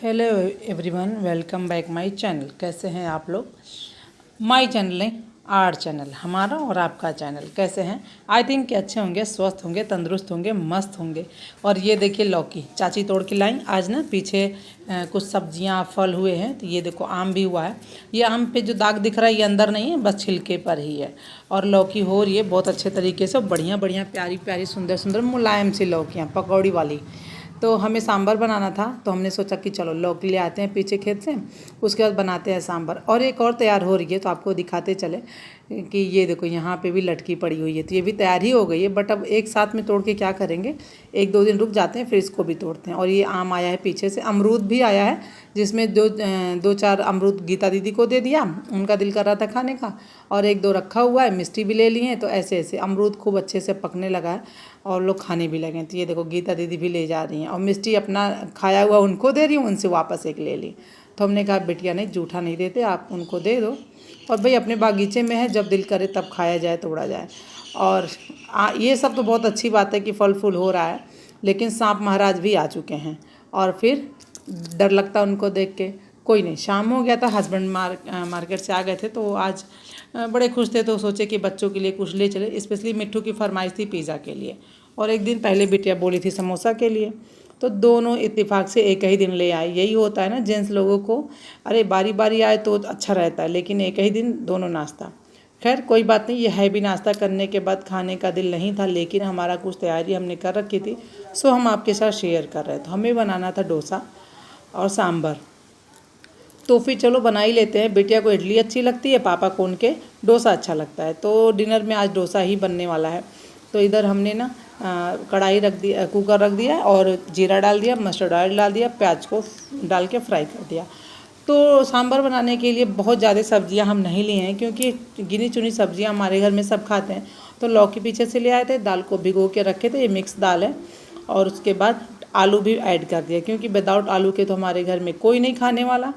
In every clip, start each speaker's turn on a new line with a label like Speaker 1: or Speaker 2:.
Speaker 1: Hello everyone, welcome back my channel. कैसे हैं आप लोग। माय चैनल है आर चैनल, हमारा और आपका चैनल। कैसे हैं? आई थिंक कि अच्छे होंगे, स्वस्थ होंगे, तंदुरुस्त होंगे, मस्त होंगे। और ये देखिए लौकी चाची तोड़ के लाई आज ना। पीछे कुछ सब्जियां फल हुए हैं, तो ये देखो आम भी हुआ है। ये आम पे जो दाग दिख रहा है ये अंदर नहीं है, बस छिलके पर ही है। और लौकी हो रही है बहुत अच्छे तरीके से, बढ़िया बढ़िया प्यारी प्यारी सुंदर सुंदर मुलायम सी लौकियाँ पकौड़ी वाली। तो हमें सांभर बनाना था, तो हमने सोचा कि चलो लौकी ले आते हैं पीछे खेत से, उसके बाद बनाते हैं सांभर। और एक और तैयार हो रही है, तो आपको दिखाते चले कि ये देखो यहाँ पे भी लटकी पड़ी हुई है। तो ये भी तैयार ही हो गई है, बट अब एक साथ में तोड़ के क्या करेंगे, एक दो दिन रुक जाते हैं फिर इसको भी तोड़ते हैं। और ये आम आया है पीछे से, अमरूद भी आया है, जिसमें दो चार अमरूद गीता दीदी को दे दिया, उनका दिल कर रहा था खाने का। और एक दो रखा हुआ है, मिष्टी भी ले ली है। तो ऐसे ऐसे अमरूद खूब अच्छे से पकने लगा है और लोग खाने भी लगे। तो ये देखो गीता दीदी भी ले जा रही हैं, और मिष्टी अपना खाया हुआ उनको दे रही हूँ, उनसे वापस एक ले ली। तो हमने कहा बिटिया नहीं, जूठा नहीं देते, आप उनको दे दो। और भाई अपने बागीचे में है, जब दिल करे तब खाया जाए, तोड़ा जाए। और ये सब तो बहुत अच्छी बात है कि फल फूल हो रहा है, लेकिन सांप महाराज भी आ चुके हैं और फिर डर लगता उनको देख के। कोई नहीं, शाम हो गया था, हस्बैंड मार्केट से आ गए थे, तो आज बड़े खुश थे, तो सोचे कि बच्चों के लिए कुछ ले चले। स्पेशली मिट्ठू की फरमाइश थी पिज़्ज़ा के लिए, और एक दिन पहले बिटिया बोली थी समोसा के लिए। तो दोनों इत्तेफाक से एक ही दिन ले आए। यही होता है ना जेंट्स लोगों को, अरे बारी बारी आए तो अच्छा रहता है, लेकिन एक ही दिन दोनों नाश्ता। खैर कोई बात नहीं, ये है भी नाश्ता करने के बाद खाने का दिल नहीं था, लेकिन हमारा कुछ तैयारी हमने कर रखी थी, सो हम आपके साथ शेयर कर रहे थे। हमें बनाना था डोसा और सांभर, तो फिर चलो बना ही लेते हैं। बिटिया को इडली अच्छी लगती है, पापा को उनके डोसा अच्छा लगता है। तो डिनर में आज डोसा ही बनने वाला है। तो इधर हमने ना कढ़ाई रख दिया, कुकर रख दिया, और जीरा डाल दिया, मस्टर्ड ऑयल डाल दिया, प्याज को डाल के फ्राई कर दिया। तो सांभर बनाने के लिए बहुत ज़्यादा सब्जियां हम नहीं लिए हैं, क्योंकि गिनी चुनी सब्जियां हमारे घर में सब खाते हैं। तो लौकी पीछे से ले आए थे, दाल को भिगो के रखे थे, ये मिक्स दाल है। और उसके बाद आलू भी ऐड कर दिया, क्योंकि विदाउट आलू के तो हमारे घर में कोई नहीं खाने वाला,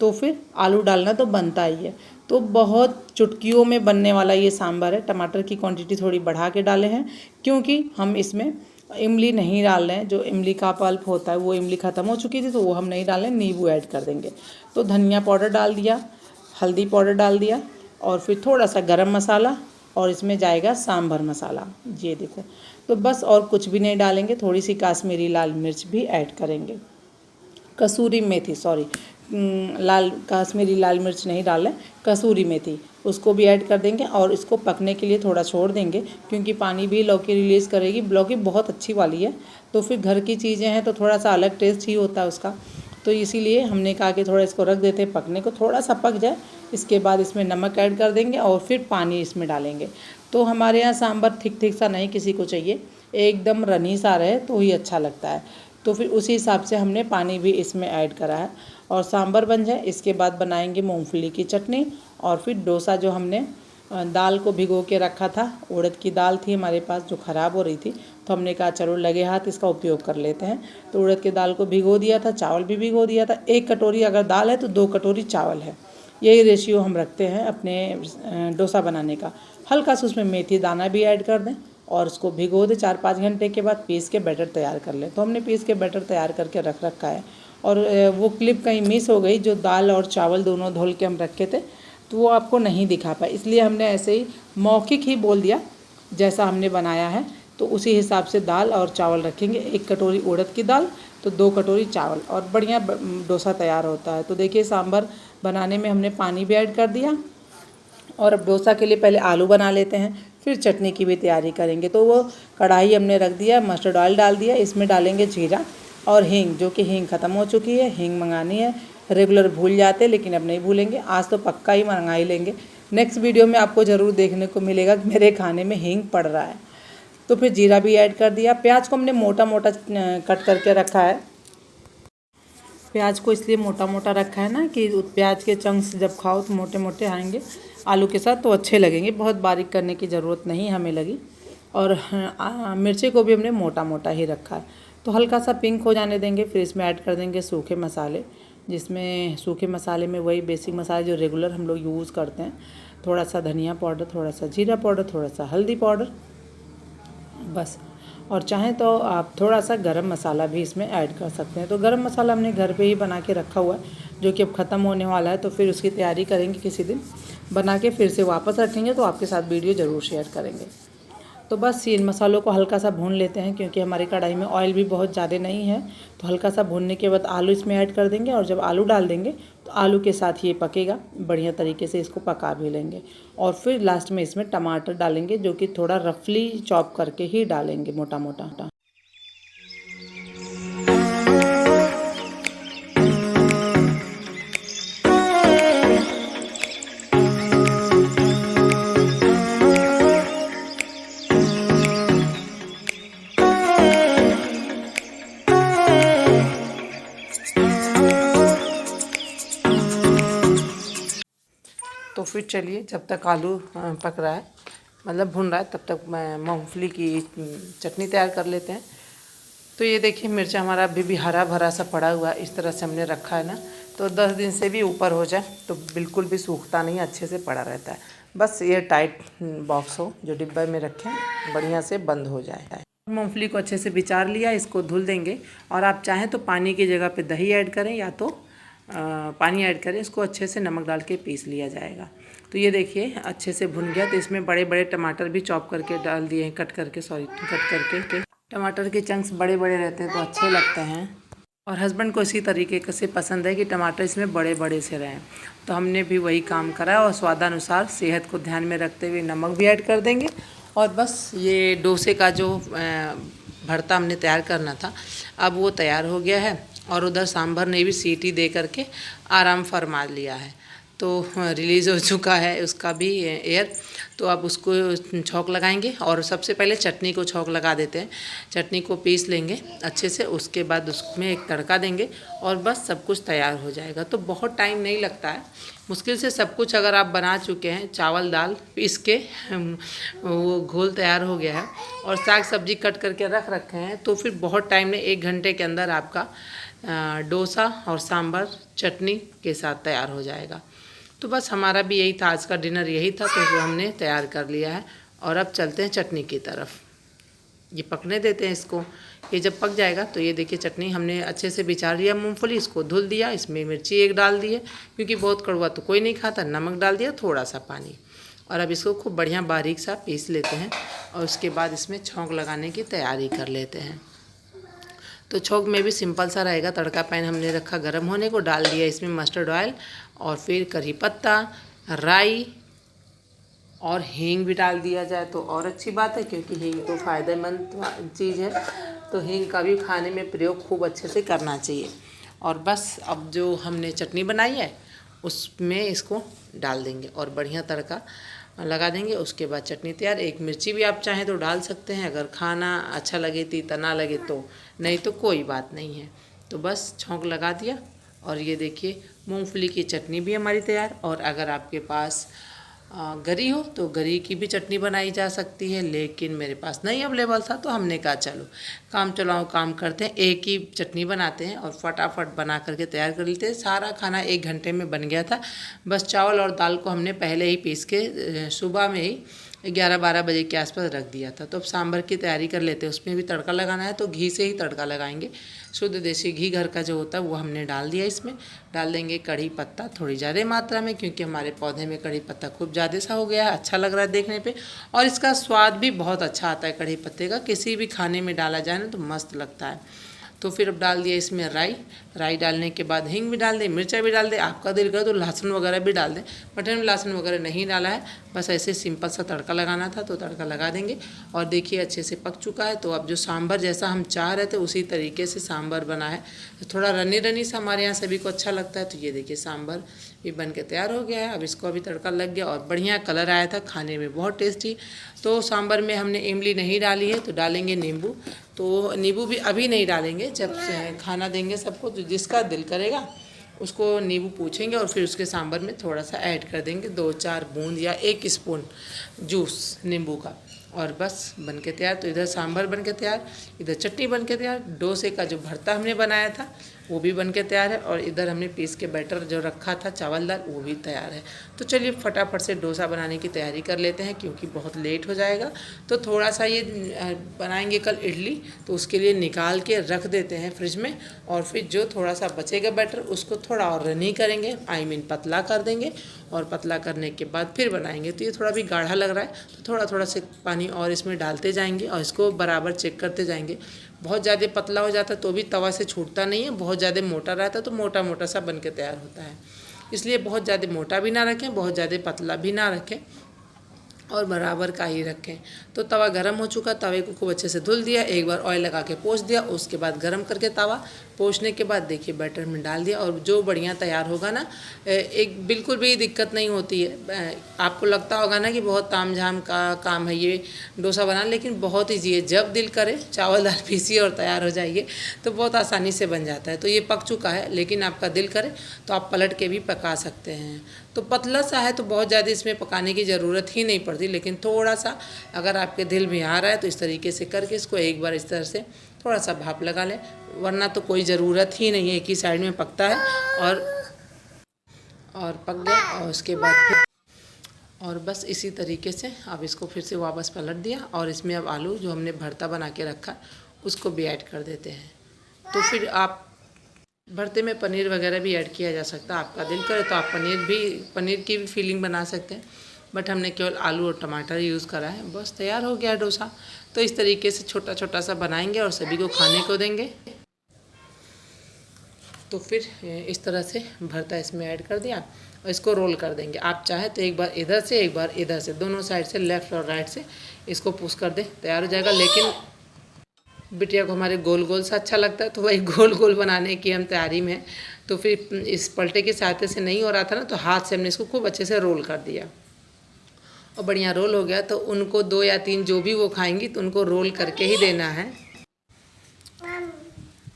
Speaker 1: तो फिर आलू डालना तो बनता ही है। तो बहुत चुटकियों में बनने वाला ये सांभर है। टमाटर की क्वांटिटी थोड़ी बढ़ा के डाले हैं, क्योंकि हम इसमें इमली नहीं डाल रहे हैं। जो इमली का पल्प होता है वो इमली ख़त्म हो चुकी थी, तो वो हम नहीं डाल रहे हैं, नींबू ऐड कर देंगे। तो धनिया पाउडर डाल दिया, हल्दी पाउडर डाल दिया, और फिर थोड़ा सा गरम मसाला, और इसमें जाएगा सांभर मसाला, ये देखो। तो बस और कुछ भी नहीं डालेंगे, थोड़ी सी काश्मीरी लाल मिर्च भी ऐड करेंगे, कसूरी मेथी, सॉरी, लाल काश्मीरी लाल मिर्च नहीं डालें, कसूरी मेथी, उसको भी ऐड कर देंगे। और इसको पकने के लिए थोड़ा छोड़ देंगे, क्योंकि पानी भी लौकी रिलीज़ करेगी। लौकी बहुत अच्छी वाली है, तो फिर घर की चीज़ें हैं तो थोड़ा सा अलग टेस्ट ही होता है उसका। तो इसीलिए हमने कहा कि थोड़ा इसको रख देते हैं पकने को, थोड़ा सा पक जाए, इसके बाद इसमें नमक ऐड कर देंगे और फिर पानी इसमें डालेंगे। तो हमारे यहाँ सांभर ठीक ठीक सा नहीं किसी को चाहिए, एकदम रनी सा रहे तो ही अच्छा लगता है। तो फिर उसी हिसाब से हमने पानी भी इसमें ऐड करा है। और सांभर बन जाए, इसके बाद बनाएंगे मूंगफली की चटनी। और फिर डोसा, जो हमने दाल को भिगो के रखा था, उड़द की दाल थी हमारे पास जो ख़राब हो रही थी, तो हमने कहा चलो लगे हाथ इसका उपयोग कर लेते हैं। तो उड़द की दाल को भिगो दिया था, चावल भी भिगो दिया था। 1 कटोरी अगर दाल है तो 2 कटोरी चावल है, यही रेशियो हम रखते हैं अपने डोसा बनाने का। हल्का सा उसमें मेथी दाना भी ऐड कर दें, और उसको भिगो दे 4-5 घंटे के बाद पीस के बैटर तैयार कर लें। तो हमने पीस के बैटर तैयार करके रख रखा है। और वो क्लिप कहीं मिस हो गई, जो दाल और चावल दोनों धुल के हम रखे थे, तो वो आपको नहीं दिखा पाया, इसलिए हमने ऐसे ही मौखिक ही बोल दिया जैसा हमने बनाया है। तो उसी हिसाब से दाल और चावल रखेंगे। 1 कटोरी उड़द की दाल तो 2 कटोरी चावल, और बढ़िया डोसा तैयार होता है। तो देखिए सांभर बनाने में हमने पानी भी ऐड कर दिया। और अब डोसा के लिए पहले आलू बना लेते हैं, फिर चटनी की भी तैयारी करेंगे। तो वो कढ़ाई हमने रख दिया, मस्टर्ड ऑयल डाल दिया, इसमें डालेंगे जीरा और हींग, जो कि हींग ख़त्म हो चुकी है। हींग मंगानी है, रेगुलर भूल जाते लेकिन अब नहीं भूलेंगे, आज तो पक्का ही मंगा ही लेंगे। नेक्स्ट वीडियो में आपको ज़रूर देखने को मिलेगा कि मेरे खाने में हींग पड़ रहा है। तो फिर जीरा भी ऐड कर दिया। प्याज को हमने मोटा मोटा कट करके रखा है। प्याज को इसलिए मोटा मोटा रखा है ना, कि प्याज के चंक्स जब खाओ तो मोटे मोटे आएंगे आलू के साथ, तो अच्छे लगेंगे। बहुत बारीक करने की ज़रूरत नहीं हमें लगी। और मिर्ची को भी हमने मोटा मोटा ही रखा है। तो हल्का सा पिंक हो जाने देंगे, फिर इसमें ऐड कर देंगे सूखे मसाले, जिसमें सूखे मसाले में वही बेसिक मसाले जो रेगुलर हम लोग यूज़ करते हैं। थोड़ा सा धनिया पाउडर, थोड़ा सा जीरा पाउडर, थोड़ा सा हल्दी पाउडर, बस। और चाहें तो आप थोड़ा सा गरम मसाला भी इसमें ऐड कर सकते हैं। तो गरम मसाला हमने घर पे ही बना के रखा हुआ है, जो कि अब ख़त्म होने वाला है, तो फिर उसकी तैयारी करेंगे किसी दिन, बना के फिर से वापस रखेंगे तो आपके साथ वीडियो ज़रूर शेयर करेंगे। तो बस इन मसालों को हल्का सा भून लेते हैं, क्योंकि हमारी कढ़ाई में ऑयल भी बहुत ज़्यादा नहीं है। तो हल्का सा भूनने के बाद आलू इसमें ऐड कर देंगे, और जब आलू डाल देंगे तो आलू के साथ ये पकेगा, बढ़िया तरीके से इसको पका भी लेंगे। और फिर लास्ट में इसमें टमाटर डालेंगे, जो कि थोड़ा रफली चॉप करके ही डालेंगे, मोटा मोटा। तो फिर चलिए, जब तक आलू पक रहा है, मतलब भुन रहा है, तब तक मैं मूंगफली की चटनी तैयार कर लेते हैं। तो ये देखिए, मिर्चा हमारा अभी भी हरा भरा सा पड़ा हुआ है, इस तरह से हमने रखा है ना, तो 10 दिन से भी ऊपर हो जाए तो बिल्कुल भी सूखता नहीं, अच्छे से पड़ा रहता है। बस ये टाइट बॉक्स हो, जो डिब्बे में रखें, बढ़िया से बंद हो जाए। मूंगफली को अच्छे से बिचार लिया, इसको धुल देंगे। और आप चाहें तो पानी की जगह पे दही ऐड करें, या तो पानी ऐड करें, इसको अच्छे से नमक डाल के पीस लिया जाएगा। तो ये देखिए अच्छे से भुन गया। तो इसमें बड़े बड़े टमाटर भी चॉप करके डाल दिए हैं, कट करके। टमाटर के चंक्स बड़े बड़े रहते हैं तो अच्छे लगते हैं, और हस्बैंड को इसी तरीके से पसंद है कि टमाटर इसमें बड़े बड़े से रहें। तो हमने भी वही काम करा, और स्वादानुसार सेहत को ध्यान में रखते हुए नमक भी ऐड कर देंगे। और बस ये डोसे का जो भरता हमने तैयार करना था, अब वो तैयार हो गया है। और उधर सांभर ने भी सीटी दे करके आराम फरमा लिया है, तो रिलीज़ हो चुका है उसका भी एयर। तो अब उसको छौंक लगाएंगे, और सबसे पहले चटनी को छौंक लगा देते हैं। चटनी को पीस लेंगे अच्छे से, उसके बाद उसमें एक तड़का देंगे, और बस सब कुछ तैयार हो जाएगा। तो बहुत टाइम नहीं लगता है, मुश्किल से सब कुछ अगर आप बना चुके हैं, चावल दाल पीस के वो घोल तैयार हो गया है, और साग सब्जी कट करके रख रखे हैं, तो फिर बहुत टाइम नहीं, 1 घंटे के अंदर आपका डोसा और सांभर चटनी के साथ तैयार हो जाएगा। तो बस हमारा भी यही था, आज का डिनर यही था, तो हमने तैयार कर लिया है। और अब चलते हैं चटनी की तरफ, ये पकने देते हैं इसको। ये जब पक जाएगा तो ये देखिए, चटनी हमने अच्छे से बिचार लिया मूंगफली, इसको धुल दिया, इसमें मिर्ची एक डाल दी है, क्योंकि बहुत कड़वा तो कोई नहीं खाता, नमक डाल दिया, थोड़ा सा पानी, और अब इसको खूब बढ़िया बारीक सा पीस लेते हैं। और उसके बाद इसमें छौंक लगाने की तैयारी कर लेते हैं। तो छौंक में भी सिंपल सा रहेगा। तड़का पैन हमने रखा गर्म होने को, डाल दिया इसमें मस्टर्ड ऑयल, और फिर करी पत्ता, राई और हींग भी डाल दिया जाए तो और अच्छी बात है, क्योंकि हींग तो फ़ायदेमंद चीज़ है, तो हींग का भी खाने में प्रयोग खूब अच्छे से करना चाहिए। और बस अब जो हमने चटनी बनाई है उसमें इसको डाल देंगे, और बढ़िया तड़का लगा देंगे। उसके बाद चटनी तैयार। एक मिर्ची भी आप चाहें तो डाल सकते हैं, अगर खाना अच्छा लगे, तीता ना लगे तो, नहीं तो कोई बात नहीं है। तो बस छौंक लगा दिया, और ये देखिए मूंगफली की चटनी भी हमारी तैयार। और अगर आपके पास गरी हो तो गरी की भी चटनी बनाई जा सकती है, लेकिन मेरे पास नहीं अवेलेबल था, तो हमने कहा चलो काम चलाओ काम करते हैं, एक ही चटनी बनाते हैं और फटाफट बना करके तैयार कर लेते हैं। सारा खाना 1 घंटे में बन गया था। बस चावल और दाल को हमने पहले ही पीस के सुबह में ही 11-12 बजे के आसपास रख दिया था। तो अब सांभर की तैयारी कर लेते हैं। उसमें भी तड़का लगाना है, तो घी से ही तड़का लगाएंगे। शुद्ध देसी घी घर का जो होता है वो हमने डाल दिया। इसमें डाल देंगे कड़ी पत्ता थोड़ी ज़्यादा मात्रा में, क्योंकि हमारे पौधे में कड़ी पत्ता खूब ज़्यादा सा हो गया है, अच्छा लग रहा है देखने पे, और इसका स्वाद भी बहुत अच्छा आता है कड़ी पत्ते का। किसी भी खाने में डाला जाए ना तो मस्त लगता है। तो फिर अब डाल दिया इसमें राई डालने के बाद हींग भी डाल दें, मिर्चा भी डाल दें, आपका दिल करे तो लहसुन वगैरह भी डाल दें, बट हमने लहसुन वगैरह नहीं डाला है। बस ऐसे सिंपल सा तड़का लगाना था, तो तड़का लगा देंगे। और देखिए अच्छे से पक चुका है। तो अब जो सांभर जैसा हम चाह रहे थे उसी तरीके से सांभर बना है, तो थोड़ा रनी रनी सा हमारे यहाँ सभी को अच्छा लगता है। तो ये देखिए सांभर भी बन के तैयार हो गया है। अब इसको अभी तड़का लग गया और बढ़िया कलर आया था, खाने में बहुत टेस्टी। तो सांभर में हमने इमली नहीं डाली है, तो डालेंगे नींबू। तो नींबू भी अभी नहीं डालेंगे, जब खाना देंगे सबको, तो जिसका दिल करेगा उसको नींबू पूछेंगे, और फिर उसके सांभर में थोड़ा सा ऐड कर देंगे 2-4 बूंद या 1 स्पून जूस नींबू का, और बस बन के तैयार। तो इधर सांभर बन के तैयार, इधर चटनी बन के तैयार। डोसे का जो भरता हमने बनाया था वो भी बन के तैयार है, और इधर हमने पीस के बैटर जो रखा था चावल दाल वो भी तैयार है। तो चलिए फटाफट से डोसा बनाने की तैयारी कर लेते हैं, क्योंकि बहुत लेट हो जाएगा। तो थोड़ा सा ये बनाएंगे कल इडली, तो उसके लिए निकाल के रख देते हैं फ्रिज में, और फिर जो थोड़ा सा बचेगा बैटर उसको थोड़ा और रनी करेंगे, आई मीन पतला कर देंगे, और पतला करने के बाद फिर बनाएंगे। तो ये थोड़ा भी गाढ़ा लग रहा है, तो थोड़ा थोड़ा से पानी और इसमें डालते जाएंगे और इसको बराबर चेक करते जाएंगे। बहुत ज़्यादा पतला हो जाता है तो भी तवा से छूटता नहीं है, बहुत ज़्यादा मोटा रहता है तो मोटा मोटा सा बन के तैयार होता है। इसलिए बहुत ज़्यादा मोटा भी ना रखें, बहुत ज़्यादा पतला भी ना रखें, और बराबर का ही रखें। तो तवा गरम हो चुका, तवे को खूब अच्छे से धुल दिया, एक बार ऑयल लगा के पोंछ दिया, उसके बाद गरम करके तवा पोंछने के बाद देखिए बैटर में डाल दिया, और जो बढ़िया तैयार होगा ना, एक बिल्कुल भी दिक्कत नहीं होती है। आपको लगता होगा ना कि बहुत तामझाम का काम है ये डोसा बनाना, लेकिन बहुत ईजी है। जब दिल करे चावल दाल पीसिए और तैयार हो जाइए, तो बहुत आसानी से बन जाता है। तो ये पक चुका है, लेकिन आपका दिल करे तो आप पलट के भी पका सकते हैं। तो पतला सा है तो बहुत ज़्यादा इसमें पकाने की ज़रूरत ही नहीं पड़ती, लेकिन थोड़ा सा अगर आपके दिल में आ रहा है तो इस तरीके से करके इसको एक बार इस तरह से थोड़ा सा भाप लगा लें, वरना तो कोई ज़रूरत ही नहीं है, एक ही साइड में पकता है और पक गया। और उसके बाद फिर और बस इसी तरीके से अब इसको फिर से वापस पलट दिया, और इसमें अब आलू जो हमने भरता बना के रखा उसको भी ऐड कर देते हैं। तो फिर आप भरते में पनीर वगैरह भी ऐड किया जा सकता है, आपका दिल करे तो आप पनीर की भी फीलिंग बना सकते हैं, बट हमने केवल आलू और टमाटर यूज़ करा है। बस तैयार हो गया डोसा। तो इस तरीके से छोटा छोटा सा बनाएंगे और सभी को खाने को देंगे। तो फिर इस तरह से भरता इसमें ऐड कर दिया और इसको रोल कर देंगे। आप चाहे तो एक बार इधर से एक बार इधर से, दोनों साइड से लेफ़्ट और राइट से इसको पुश कर दे, तैयार हो जाएगा। लेकिन बिटिया को हमारे गोल गोल सा अच्छा लगता है, तो वही गोल गोल बनाने की हम तैयारी में हैं। तो फिर इस पलटे की सहायता से नहीं हो रहा था ना, तो हाथ से हमने इसको खूब अच्छे से रोल कर दिया, और बढ़िया रोल हो गया। तो उनको 2 या 3 जो भी वो खाएंगी तो उनको रोल करके ही देना है।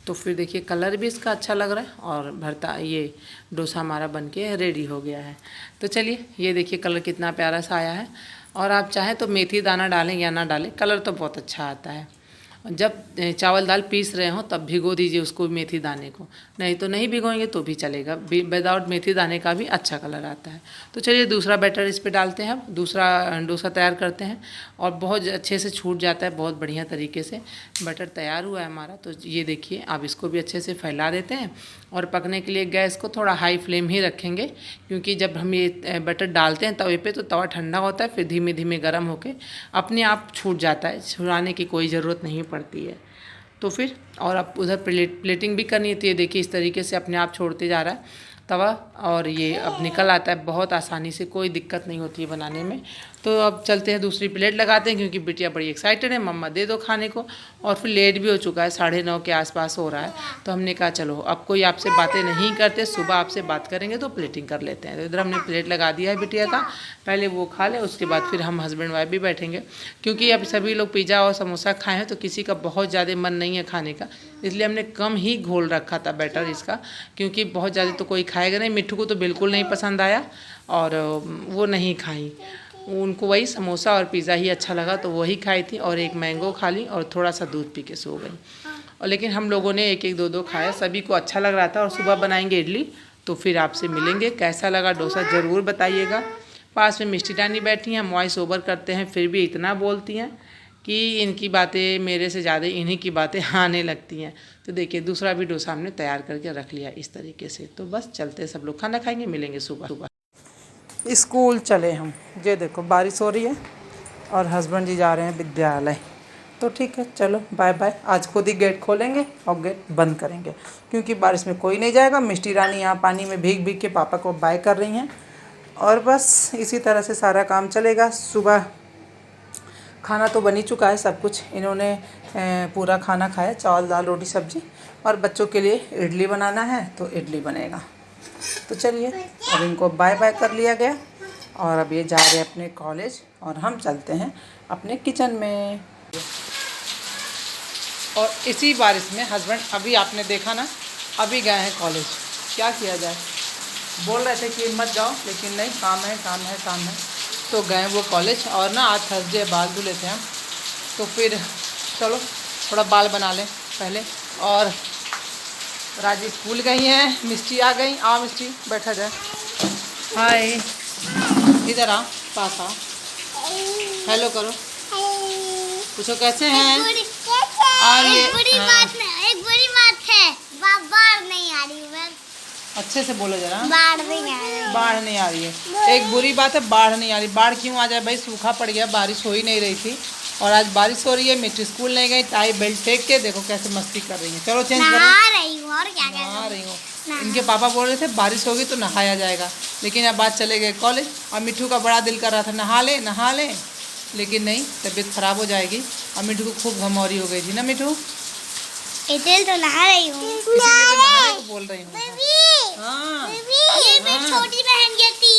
Speaker 1: तो फिर देखिए कलर भी इसका अच्छा लग रहा है, और भरता ये डोसा हमारा बनके रेडी हो गया है। तो चलिए ये देखिए कलर कितना प्यारा सा आया है, और आप चाहें तो मेथी दाना डालें या ना डालें, कलर तो बहुत अच्छा आता है। जब चावल दाल पीस रहे हों तब भिगो दीजिए उसको, मेथी दाने को, नहीं तो नहीं भिगोएंगे तो भी चलेगा, विदाउट मेथी दाने का भी अच्छा कलर आता है। तो चलिए दूसरा बैटर इस पे डालते हैं, अब दूसरा डोसा तैयार करते हैं, और बहुत अच्छे से छूट जाता है, बहुत बढ़िया तरीके से बैटर तैयार हुआ है हमारा। तो ये देखिए अब इसको भी अच्छे से फैला देते हैं, और पकने के लिए गैस को थोड़ा हाई फ्लेम ही रखेंगे, क्योंकि जब हम ये बैटर डालते हैं तवे पे तो तवा ठंडा होता है, फिर धीमे धीमे गर्म होके अपने आप छूट जाता है, छुड़ाने की कोई ज़रूरत नहीं पड़ती है। तो फिर और अब उधर प्लेटिंग भी करनी है, तो ये देखिए इस तरीके से अपने आप छोड़ते जा रहा है तवा, और ये अब निकल आता है बहुत आसानी से, कोई दिक्कत नहीं होती है बनाने में। तो अब चलते हैं दूसरी प्लेट लगाते हैं, क्योंकि बिटिया बड़ी एक्साइटेड है, मम्मा दे दो खाने को, और फिर लेट भी हो चुका है, 9:30 के आसपास हो रहा है। तो हमने कहा चलो अब कोई आपसे बातें नहीं करते, सुबह आपसे बात करेंगे तो प्लेटिंग कर लेते हैं। तो इधर हमने प्लेट लगा दिया है बिटिया का, पहले वो खा ले, उसके बाद फिर हम हस्बैंड वाइफ भी बैठेंगे, क्योंकि अब सभी लोग पिज़्ज़ा और समोसा खाए हैं, तो किसी का बहुत ज़्यादा मन नहीं है खाने का, इसलिए हमने कम ही घोल रखा था बैटर इसका, क्योंकि बहुत ज़्यादा तो कोई खाएगा नहीं। मिट्ठू को तो बिल्कुल नहीं पसंद आया, और वो नहीं खाई, उनको वही समोसा और पिज़्ज़ा ही अच्छा लगा, तो वही खाई थी, और एक मैंगो खा ली और थोड़ा सा दूध पी के सो गई। और लेकिन हम लोगों ने एक एक दो दो खाया, सभी को अच्छा लग रहा था। और सुबह बनाएंगे इडली, तो फिर आपसे मिलेंगे, कैसा लगा डोसा ज़रूर बताइएगा। पास में मिष्टी रानी बैठी हैं, वॉइस ओवर करते हैं, फिर भी इतना बोलती हैं कि इनकी बातें मेरे से ज़्यादा इन्हीं की बातें आने लगती हैं। तो देखिए दूसरा भी डोसा हमने तैयार करके रख लिया इस तरीके से। तो बस चलते, सब लोग खाना खाएंगे, मिलेंगे सुबह सुबह। स्कूल चले हम, ये देखो बारिश हो रही है और हस्बैंड जी जा रहे हैं विद्यालय। तो ठीक है चलो बाय बाय। आज खुद ही गेट खोलेंगे और गेट बंद करेंगे, क्योंकि बारिश में कोई नहीं जाएगा। मिष्टी रानी यहाँ पानी में भीग भीग के पापा को बाय कर रही हैं, और बस इसी तरह से सारा काम चलेगा। सुबह खाना तो बन ही चुका है सब कुछ, इन्होंने पूरा खाना खाया, चावल दाल रोटी सब्जी, और बच्चों के लिए इडली बनाना है तो इडली बनेगा। तो चलिए अब इनको बाय बाय कर लिया गया, और अब ये जा रहे हैं अपने कॉलेज, और हम चलते हैं अपने किचन में। और इसी बारिश में हस्बैंड, अभी आपने देखा ना, अभी गए हैं कॉलेज। क्या किया जाए, बोल रहे थे कि मत जाओ, लेकिन नहीं, काम है काम है काम है, तो गए वो कॉलेज। और ना आज थर्सडे, बाल धुले थे हम, तो फिर चलो थोड़ा बाल बना लें पहले, और राजी स्कूल गई हैं, मिस्टी आ गई। आओ मिस्टी बैठा जाए। हाय, इधर आ, पास आ, हेलो करो, पूछो कैसे हैं। और ये
Speaker 2: एक बुरी बात है, बाढ़ नहीं आ रही है।
Speaker 1: अच्छे से बोलो जरा।
Speaker 2: बाढ़ नहीं आ रही,
Speaker 1: बाढ़ नहीं आ रही है। एक बुरी बात है, बाढ़ नहीं आ रही। बाढ़ क्यों आ जाए भाई, सूखा पड़ गया, बारिश हो ही नहीं रही थी और आज बारिश हो रही है। मिट्टी स्कूल नहीं गई, टाई बेल्ट फेंक के देखो कैसे मस्ती कर रही है। चलो चेंज करो।
Speaker 2: नहा रही हूँ और क्या
Speaker 1: नहा रही हूँ। इनके पापा बोल रहे थे बारिश होगी तो नहाया जाएगा, लेकिन अब बात चले गए कॉलेज और मिट्टू का बड़ा दिल कर रहा था नहा ले, लेकिन नहीं, तबीयत खराब हो जाएगी। और मिट्टू को खूब घमौरी हो गई थी ना मिट्टू,
Speaker 2: इसीलिए तो नहा रही हूँ।
Speaker 1: इसीलिए तो नहाने को बोल रही हूँ। हाँ,
Speaker 2: ये मेरी छोटी बहन यति।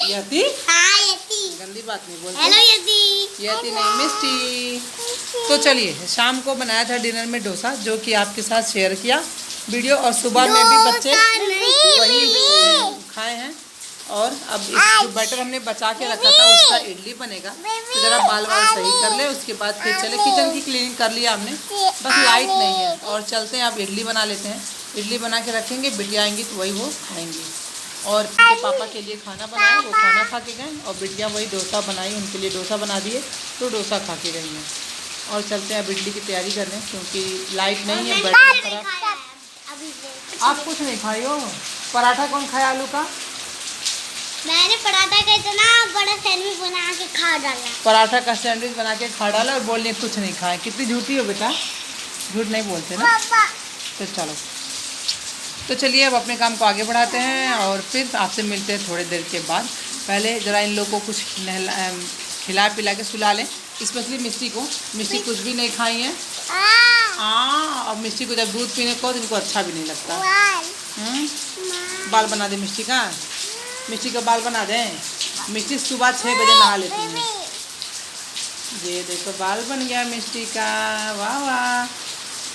Speaker 1: यति?
Speaker 2: हाँ यति।
Speaker 1: गंदी बात नहीं बोलते।
Speaker 2: हेलो यति।
Speaker 1: यति नहीं, मिस्टी। तो चलिए, शाम को बनाया था डिनर में डोसा, जो कि आपके साथ शेयर किया वीडियो, और सुबह में भी बच्चे वही खाए हैं। और अब इस जो बैटर हमने बचा के रखा था उसका इडली बनेगा, तो ज़रा बाल सही कर ले, उसके बाद फिर चले। किचन की क्लीनिंग कर लिया हमने, बस लाइट नहीं है। और चलते हैं, अब इडली बना लेते हैं। इडली बना के रखेंगे, बिटिया आएंगी तो वही वो खाएंगी। और उनके पापा के लिए खाना बनाया, वो खाना खा के गए, और बिटिया वही डोसा बनाई, उनके लिए डोसा बना दिए तो डोसा खा के गई हैं। और चलते हैं अब इडली की तैयारी करने, क्योंकि लाइट नहीं है, बैटर खराब। आप कुछ नहीं खाई हो? पराठा कौन खाया आलू का?
Speaker 2: मैंने पराठा का इतना बड़ा सैंडविच बना के खा डाला।
Speaker 1: पराठा का सैंडविच बना के खा डाला और बोल रही कुछ नहीं खाया। कितनी झूठी हो बेटा, झूठ नहीं बोलते ना। तो चलो, तो चलिए अब अपने काम को आगे बढ़ाते हैं और फिर आपसे मिलते हैं थोड़ी देर के बाद। पहले ज़रा इन लोगों को कुछ खिला पिला के सुला लें, स्पेशली मिस्टी को। मिस्टी कुछ भी नहीं खाई है। और मिस्टी को जब दूध पीने को तो इनको अच्छा भी नहीं लगता। बाल बना दे मिस्टी का, मिस्टी का बाल बना दें। मिस्टी सुबह 6 बजे नहा लेती है। ये देखो बाल बन गया मिस्टी का, वाह वाह।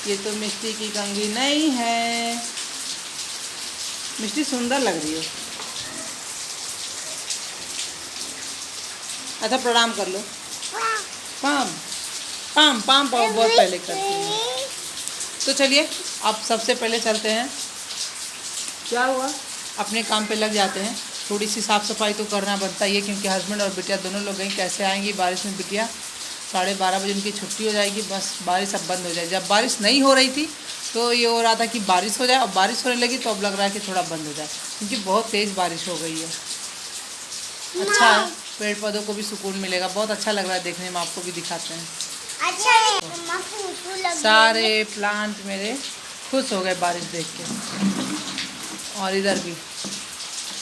Speaker 1: ये तो मिस्टी की कंघी नहीं है। मिस्टी सुंदर लग रही है। अच्छा प्रणाम कर लो। पाम पाम पाम पाम बहुत पहले करती हैं। तो चलिए अब सबसे पहले चलते हैं, क्या हुआ, अपने काम पे लग जाते हैं। थोड़ी सी साफ़ सफाई तो करना बनता ही है, क्योंकि हस्बैंड और बिटिया दोनों लोग गई। कैसे आएंगी बारिश में? बिटिया 12:30 बजे उनकी छुट्टी हो जाएगी, बस बारिश अब बंद हो जाए। जब बारिश नहीं हो रही थी तो ये हो रहा था कि बारिश हो जाए, और बारिश होने लगी तो अब लग रहा है कि थोड़ा बंद हो जाए, क्योंकि बहुत तेज़ बारिश हो गई है। अच्छा है, पेड़ पौधों को भी सुकून मिलेगा, बहुत अच्छा लग रहा है देखने में। आपको भी दिखाते हैं।
Speaker 2: अच्छा,
Speaker 1: सारे प्लांट मेरे खुश हो गए बारिश देख के, और इधर भी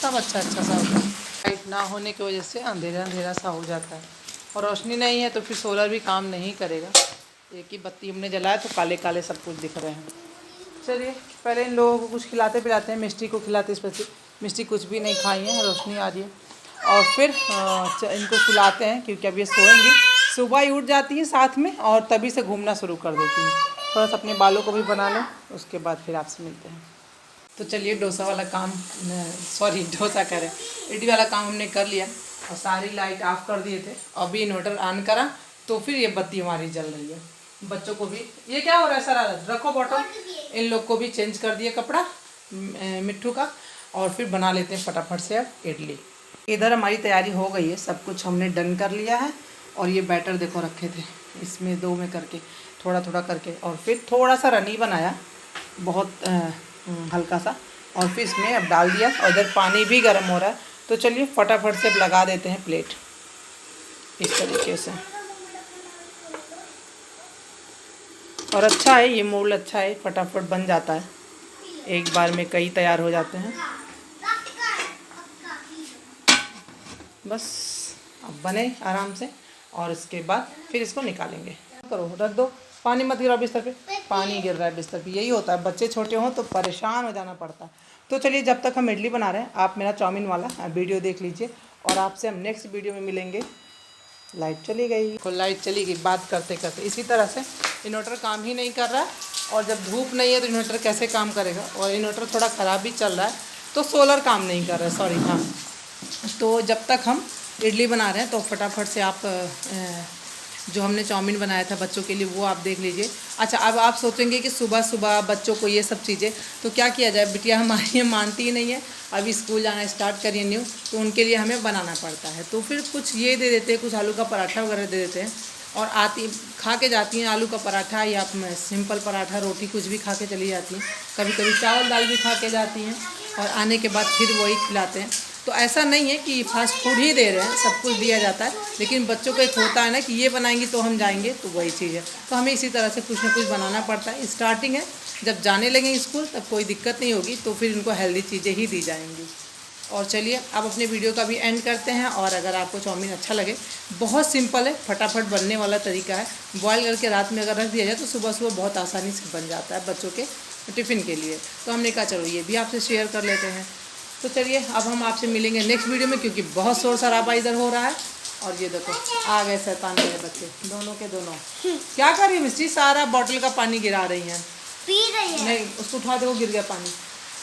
Speaker 1: सब अच्छा अच्छा सा होता है। लाइट ना होने की वजह से अंधेरा अंधेरा सा हो जाता है, और रोशनी नहीं है तो फिर सोलर भी काम नहीं करेगा। एक ही बत्ती हमने जलाया तो काले काले सब कुछ दिख रहे हैं। चलिए पहले इन लोगों को कुछ खिलाते पिलाते हैं। मिस्टी को खिलाते, स्पेशली मिस्टी कुछ भी नहीं खाई है, रोशनी आ रही है। और फिर इनको सुलाते हैं, क्योंकि अब ये सोएंगी। सुबह ही उठ जाती है साथ में, और तभी से घूमना शुरू कर देती है। थोड़ा सा अपने बालों को भी बना लो, उसके बाद फिर आपसे मिलते हैं। तो चलिए डोसा वाला काम, सॉरी डोसा करें, इडली वाला काम हमने कर लिया, और सारी लाइट ऑफ कर दिए थे। अभी इन्वर्टर ऑन करा तो फिर ये बत्ती हमारी जल रही है। बच्चों को भी, ये क्या हो रहा है सर, रखो बॉटल। इन लोग को भी चेंज कर दिया कपड़ा मिट्टू का, और फिर बना लेते हैं फटाफट से अब इडली। इधर हमारी तैयारी हो गई है, सब कुछ हमने डन कर लिया है। और ये बैटर देखो रखे थे, इसमें 2 में करके थोड़ा थोड़ा करके, और फिर थोड़ा सा रनी बनाया, बहुत हल्का सा, और फिर इसमें अब डाल दिया। और इधर पानी भी गर्म हो रहा है, तो चलिए फटाफट से अब लगा देते हैं प्लेट इस तरीके से। और अच्छा है ये मोल्ड, अच्छा है, फटाफट बन जाता है, एक बार में कई तैयार हो जाते हैं। बस अब बने आराम से, और इसके बाद फिर इसको निकालेंगे। करो, रख दो, पानी मत गिराओ बिस्तर पे, पानी गिर रहा है बिस्तर पे। यही होता है, बच्चे छोटे हों तो परेशान हो जाना पड़ता है। तो चलिए जब तक हम इडली बना रहे हैं, आप मेरा चाउमीन वाला वीडियो देख लीजिए, और आपसे हम नेक्स्ट वीडियो में मिलेंगे। लाइट चली गई, लाइट चली गई बात करते करते। इसी तरह से इन्वर्टर काम ही नहीं कर रहा है, और जब धूप नहीं है तो इन्वर्टर कैसे काम करेगा। और इन्वर्टर थोड़ा ख़राब भी चल रहा है, तो सोलर काम नहीं कर रहा है, सॉरी। हाँ, तो जब तक हम इडली बना रहे हैं तो फटाफट से आप जो हमने चाउमीन बनाया था बच्चों के लिए, वो आप देख लीजिए। अच्छा, अब आप सोचेंगे कि सुबह सुबह बच्चों को ये सब चीज़ें, तो क्या किया जाए, बिटिया हमारी ये मानती ही नहीं है। अभी स्कूल जाना स्टार्ट करिए न्यू, तो उनके लिए हमें बनाना पड़ता है। तो फिर कुछ ये दे देते हैं, कुछ आलू का पराठा वगैरह दे देते हैं, और आती खा के जाती हैं आलू का पराठा या सिंपल पराठा रोटी कुछ भी खा के चली जाती हैं। कभी कभी चावल दाल भी खा के जाती हैं, और आने के बाद फिर वही खिलाते हैं। तो ऐसा नहीं है कि फास्ट फूड ही दे रहे हैं, सब कुछ दिया जाता है, लेकिन बच्चों को एक होता है ना कि ये बनाएंगे तो हम जाएंगे, तो वही चीज़ है। तो हमें इसी तरह से कुछ ना कुछ बनाना पड़ता है। स्टार्टिंग है, जब जाने लगेंगे स्कूल तब कोई दिक्कत नहीं होगी, तो फिर इनको हेल्दी चीज़ें ही दी जाएंगी। और चलिए अब अपने वीडियो का भी एंड करते हैं। और अगर आपको चाउमीन अच्छा लगे, बहुत सिंपल है, फटाफट बनने वाला तरीका है। बॉयल करके रात में अगर रख दिया जाए तो सुबह सुबह बहुत आसानी से बन जाता है बच्चों के टिफ़िन के लिए। तो हमने कहा चलो ये भी आपसे शेयर कर लेते हैं। तो चलिए अब हम आपसे मिलेंगे नेक्स्ट वीडियो में, क्योंकि बहुत शोर शराबा इधर हो रहा है। और ये देखो आ गए शैतान मेरे बच्चे, दोनों के दोनों। क्या कर रही है मिस्टी, सारा बॉटल का पानी गिरा रही हैं।
Speaker 2: पी रही है।
Speaker 1: नहीं, उसको उठा दे, वो गिर गया पानी।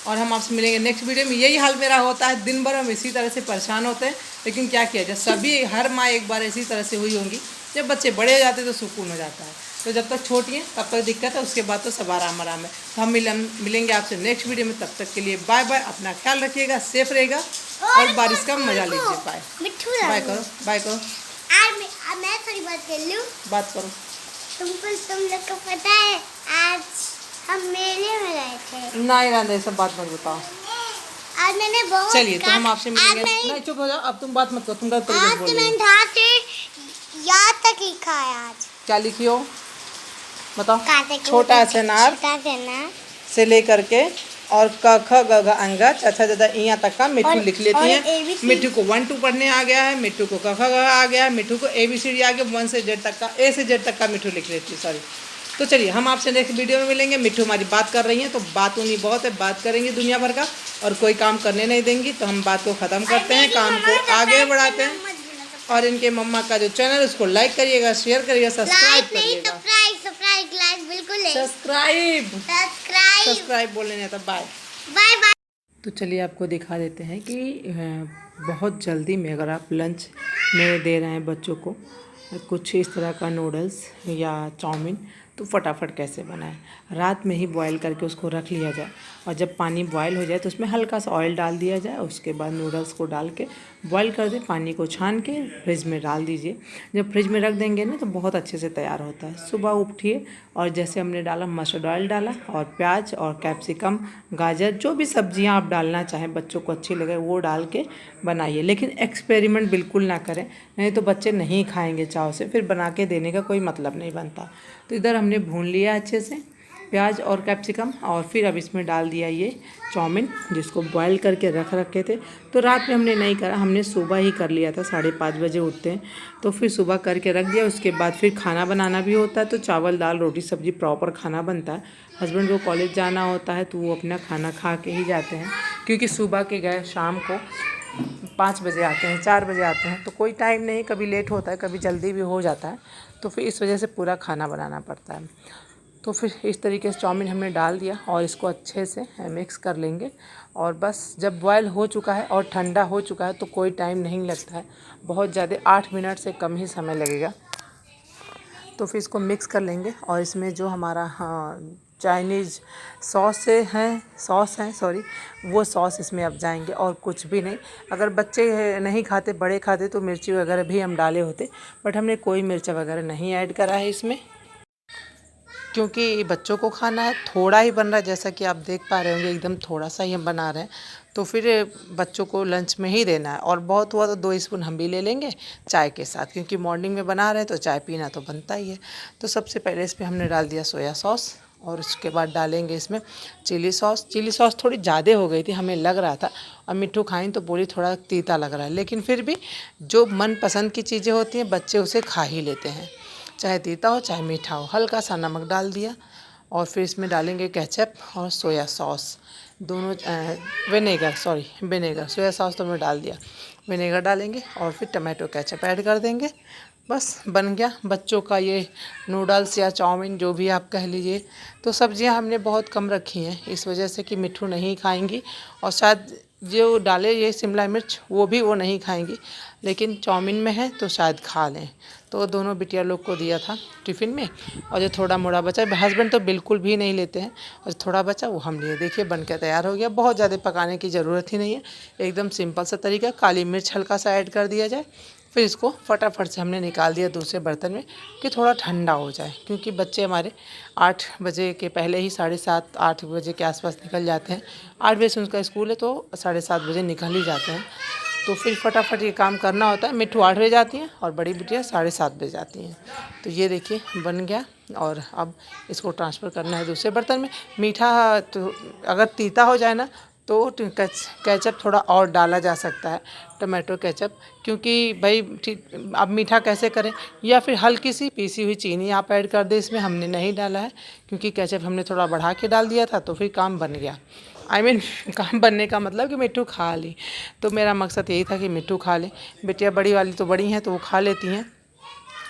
Speaker 1: और हम आपसे मिलेंगे नेक्स्ट वीडियो में। यही हाल मेरा होता है, दिन भर हम इसी तरह से परेशान होते हैं, लेकिन क्या किया जाए, सभी हर माँ एक बार इसी तरह से हुई होंगी। जब बच्चे बड़े हो जाते हैं तो सुकून हो जाता है। तो जब तक छोटी हैं तब तक दिक्कत है, उसके बाद तो सब आराम आराम है। तो हम मिलेंगे आपसे नेक्स्ट वीडियो में। तब तक के लिए बाय बाय, अपना ख्याल रखिएगा, सेफ रहेगा, और बारिश का मजा लीजिए। बाय बाय करो, बाय करो।
Speaker 2: आज मैं थोड़ी बात कर लूँ।
Speaker 1: बात करो।
Speaker 2: तुम लोग को पता है आज हम मेले में गए थे।
Speaker 1: नहीं राधे, सब बात मत बताओ।
Speaker 2: आज मैंने बहुत
Speaker 1: चलिए तो हम आपसे मिलेंगे। नहीं चुप हो जाओ, अब तुम बात मत करो, तुम गलत तरीके से बोल रही हो।
Speaker 2: आज से याद तक ही खाया। आज
Speaker 1: क्या लिखी हो बताओ।
Speaker 2: काटे
Speaker 1: छोटा से नार से लेकर के और क ख ग घ अंग छ छ ज ज यहाँ तक का मिट्ठू लिख लेती हैं। मिट्ठू को 1 2 पढ़ने आ गया है, मिट्ठू को क ख ग आ गया है, मिट्ठू को ABCD आ गया, 1 से Z तक का, A से Z तक का मिट्ठू लिख लेती है। सॉरी। तो चलिए हम आपसे नेक्स्ट वीडियो में मिलेंगे। मिट्ठू हमारी बात कर रही हैं, तो बात उन्हीं बहुत है, बात करेंगी दुनिया भर का, और कोई काम करने नहीं देंगी। तो हम बात को ख़त्म करते हैं, काम को आगे बढ़ाते हैं। और इनके मम्मा का जो चैनल है उसको लाइक करिएगा, शेयर करिएगा, सब्सक्राइब करिएगा। सब्सक्राइब बोलने नहीं आता। Bye
Speaker 2: bye.
Speaker 1: तो चलिए आपको दिखा देते हैं कि बहुत जल्दी में अगर आप लंच में दे रहे हैं बच्चों को कुछ इस तरह का नूडल्स या चाउमीन, तो फटाफट कैसे बनाएं। रात में ही बॉईल करके उसको रख लिया जाए, और जब पानी बॉईल हो जाए तो उसमें हल्का सा ऑयल डाल दिया जाए। उसके बाद नूडल्स को डाल के बॉईल कर दें, पानी को छान के फ्रिज में डाल दीजिए। जब फ्रिज में रख देंगे ना तो बहुत अच्छे से तैयार होता है। सुबह उठिए और जैसे हमने डाला, मस्टर्ड ऑयल डाला और प्याज और कैप्सिकम, गाजर, जो भी सब्जियां आप डालना चाहें बच्चों को अच्छी लगे वो डाल के बनाइए। लेकिन एक्सपेरिमेंट बिल्कुल ना करें, नहीं तो बच्चे नहीं खाएंगे चाव से, फिर बना के देने का कोई मतलब नहीं बनता। तो इधर हमने भून लिया अच्छे से प्याज और कैप्सिकम, और फिर अब इसमें डाल दिया ये चाउमीन जिसको बॉईल करके रखे थे। तो रात में हमने नहीं करा, हमने सुबह ही कर लिया था, 5:30 बजे उठते हैं, तो फिर सुबह करके रख दिया। उसके बाद फिर खाना बनाना भी होता है, तो चावल दाल रोटी सब्जी प्रॉपर खाना बनता है। हस्बैंड को कॉलेज जाना होता है तो वो अपना खाना खा के ही जाते हैं, क्योंकि सुबह के गए शाम को 5 बजे आते हैं, 4 बजे आते हैं, तो कोई टाइम नहीं, कभी लेट होता है, कभी जल्दी भी हो जाता है। तो फिर इस वजह से पूरा खाना बनाना पड़ता है। तो फिर इस तरीके से चाउमीन हमने डाल दिया और इसको अच्छे से मिक्स कर लेंगे। और बस जब बॉयल हो चुका है और ठंडा हो चुका है तो कोई टाइम नहीं लगता है, बहुत ज़्यादा 8 मिनट से कम ही समय लगेगा। तो फिर इसको मिक्स कर लेंगे, और इसमें जो हमारा चाइनीज़ सॉस है सॉरी, वो सॉस इसमें अब जाएंगे, और कुछ भी नहीं। अगर बच्चे नहीं खाते, बड़े खाते तो मिर्ची वगैरह भी हम डाले होते, बट हमने कोई मिर्च वगैरह नहीं ऐड करा है इसमें, क्योंकि बच्चों को खाना है। थोड़ा ही बन रहा है, जैसा कि आप देख पा रहे होंगे, एकदम थोड़ा सा ही हम बना रहे हैं। तो फिर बच्चों को लंच में ही देना है, और बहुत हुआ तो 2 स्पून हम भी ले लेंगे चाय के साथ, क्योंकि मॉर्निंग में बना रहे हैं तो चाय पीना तो बनता ही है। तो सबसे पहले इस पर हमने डाल दिया सोया सॉस, और उसके बाद डालेंगे इसमें चिली सॉस। चिली सॉस थोड़ी ज़्यादा हो गई थी, हमें लग रहा था, और मिट्ठू खाई तो बोली थोड़ा तीता लग रहा है, लेकिन फिर भी जो मनपसंद की चीज़ें होती हैं बच्चे उसे खा ही लेते हैं, चाहे तीता हो चाहे मीठा हो। हल्का सा नमक डाल दिया, और फिर इसमें डालेंगे केचप और सोया सॉस दोनों, विनेगर, सोया सॉस तो मैं डाल दिया, विनेगर डालेंगे, और फिर टमाटो केचप ऐड कर देंगे। बस बन गया बच्चों का ये नूडल्स या चाउमीन, जो भी आप कह लीजिए। तो सब्जियां हमने बहुत कम रखी हैं, इस वजह से कि मिट्ठू नहीं खाएंगी, और शायद जो डाले ये शिमला मिर्च वो भी वो नहीं खाएंगी, लेकिन चाउमीन में है तो शायद खा लें। तो दोनों बिटिया लोग को दिया था टिफ़िन में, और जो थोड़ा मोड़ा बचा, हस्बैंड तो बिल्कुल भी नहीं लेते हैं, और थोड़ा बचा वो हम लिए। देखिए बन के तैयार हो गया। बहुत ज़्यादा पकाने की ज़रूरत ही नहीं है, एकदम सिंपल सा तरीका। काली मिर्च हल्का सा ऐड कर दिया जाए, फिर इसको फटाफट से हमने निकाल दिया दूसरे बर्तन में कि थोड़ा ठंडा हो जाए, क्योंकि बच्चे हमारे 8 बजे के पहले ही 7:30 8 बजे के आसपास निकल जाते हैं। 8 बजे से उनका स्कूल है तो 7:30 बजे निकल ही जाते हैं। तो फिर फटाफट ये काम करना होता है। मिट्ठू 8 बजे जाती हैं और बड़ी बिटिया 7:30 बजे जाती हैं। तो ये देखिए बन गया, और अब इसको ट्रांसफ़र करना है दूसरे बर्तन में। मीठा तो अगर तीता हो जाए ना तो केचप थोड़ा और डाला जा सकता है, टमाटो केचप, क्योंकि भाई ठीक अब मीठा कैसे करें, या फिर हल्की सी पीसी हुई चीनी आप ऐड कर दें। इसमें हमने नहीं डाला है क्योंकि केचप हमने थोड़ा बढ़ा के डाल दिया था, तो फिर काम बन गया। काम बनने का मतलब कि मिट्ठू खा ली। तो मेरा मकसद यही था कि मिट्ठू खा ले। बिटिया बड़ी वाली तो बड़ी हैं तो वो खा लेती हैं,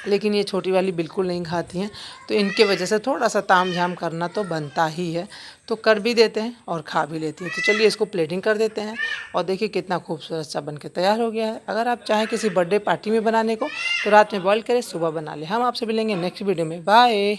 Speaker 1: लेकिन ये छोटी वाली बिल्कुल नहीं खाती हैं। तो इनके वजह से थोड़ा सा ताम झाम करना तो बनता ही है, तो कर भी देते हैं और खा भी लेती हैं। तो चलिए इसको प्लेटिंग कर देते हैं, और देखिए कितना खूबसूरत सा बन के तैयार हो गया है। अगर आप चाहें किसी बर्थडे पार्टी में बनाने को तो रात में बॉईल करें, सुबह बना लें। हम आपसे मिलेंगे नेक्स्ट वीडियो में। बाय।